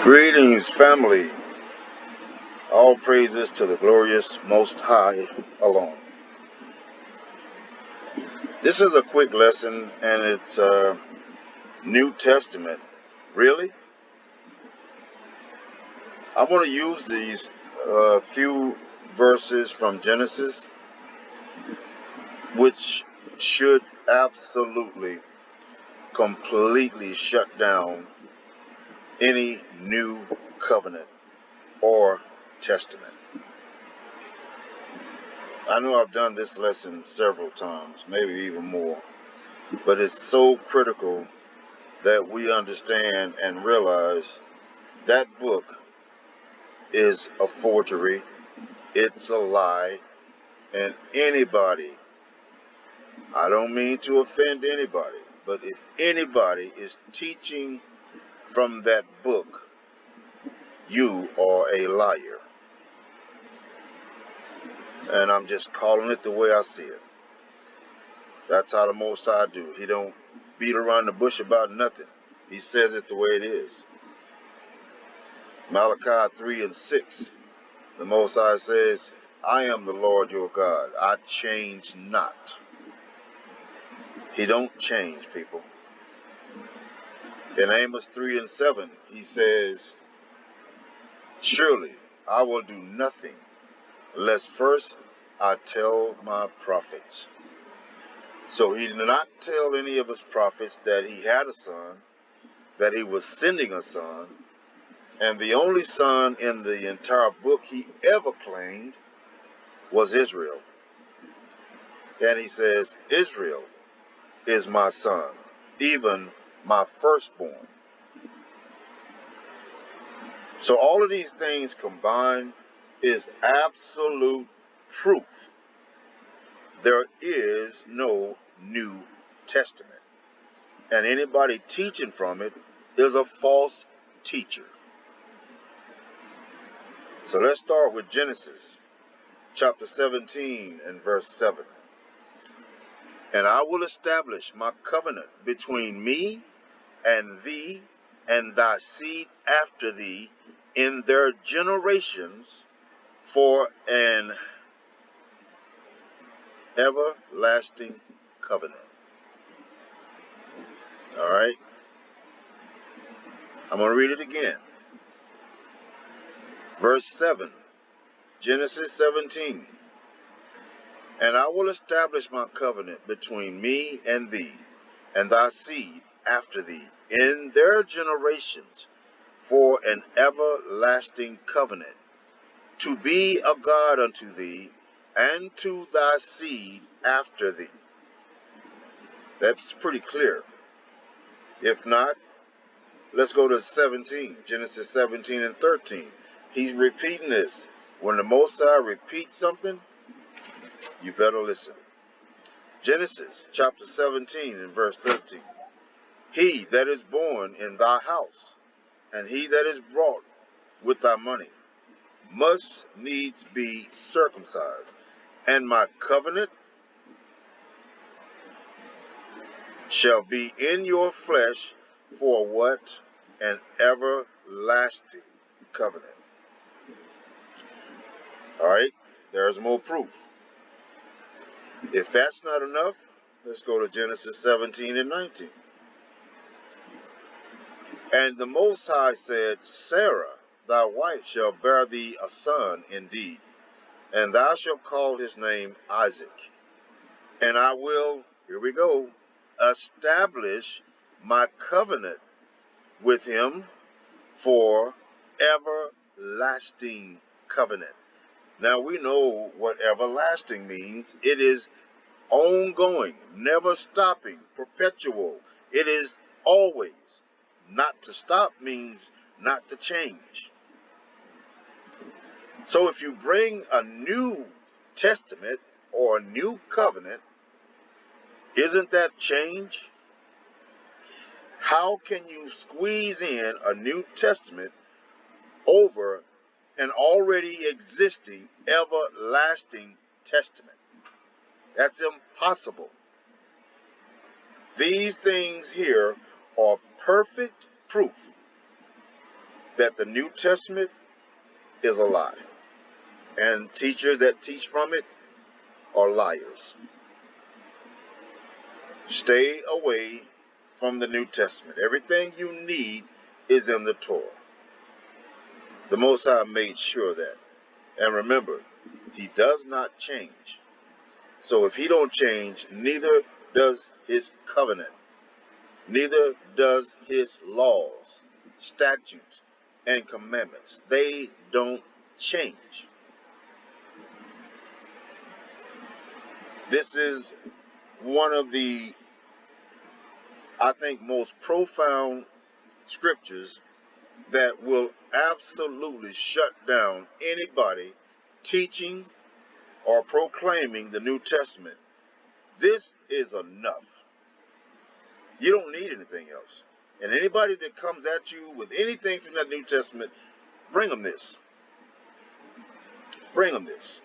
Greetings, family. All praises to the glorious Most High alone. This is a quick lesson, and it's New Testament. Really? I'm going to use these few verses from Genesis, which should absolutely, completely shut down any new covenant or testament. I know I've done this lesson several times, maybe even more, but it's so critical that we understand and realize that book is a forgery, it's a lie, and anybody, I don't mean to offend anybody, but if anybody is teaching from that book, you are a liar. And I'm just calling it the way I see it. That's how the Most High do. He don't beat around the bush about nothing. He says it the way it is. Malachi 3 and 6. The Most High says, I am the Lord your God. I change not. He don't change, people. In Amos 3 and 7, he says, surely I will do nothing, lest first I tell my prophets. So he did not tell any of his prophets that he had a son, that he was sending a son, and the only son in the entire book he ever claimed was Israel. And he says, Israel is my son, even my firstborn. So all of these things combined is absolute truth. There is no New Testament. And anybody teaching from it is a false teacher. So let's start with Genesis chapter 17 and verse 7. And I will establish my covenant between me and thee and thy seed after thee in their generations for an everlasting covenant. All right? I'm going to read it again. Verse 7, Genesis 17. And I will establish my covenant between me and thee and thy seed after thee in their generations for an everlasting covenant, to be a God unto thee and to thy seed after thee. That's pretty clear. If not, let's go to 17, Genesis 17 and 13. He's repeating this. When the Most High repeats something, you better listen. Genesis chapter 17 and verse 13. He that is born in thy house, and he that is brought with thy money, must needs be circumcised. And my covenant shall be in your flesh for what? An everlasting covenant. All right, there's more proof. If that's not enough, let's go to Genesis 17 and 19. And the Most High said, Sarah, thy wife, shall bear thee a son indeed, and thou shalt call his name Isaac. And I will, here we go, establish my covenant with him for everlasting covenant. Now we know what everlasting means. It is ongoing, never stopping, perpetual. It is always. Not to stop means not to change. So if you bring a new testament or a new covenant, isn't that change? How can you squeeze in a New Testament over an already existing everlasting testament? That's impossible. These things here are perfect proof that the New Testament is a lie, and teachers that teach from it are liars. Stay away from the New Testament. Everything you need is in the Torah. The Most High made sure of that. And remember, he does not change. So if he don't change, neither does his covenant. Neither does his laws, statutes, and commandments. They don't change. This is one of the, I think, most profound scriptures that will absolutely shut down anybody teaching or proclaiming the New Testament. This is enough. You don't need anything else. And anybody that comes at you with anything from that New Testament, bring them this. Bring them this.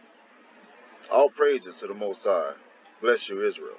All praises to the Most High. Bless you, Israel.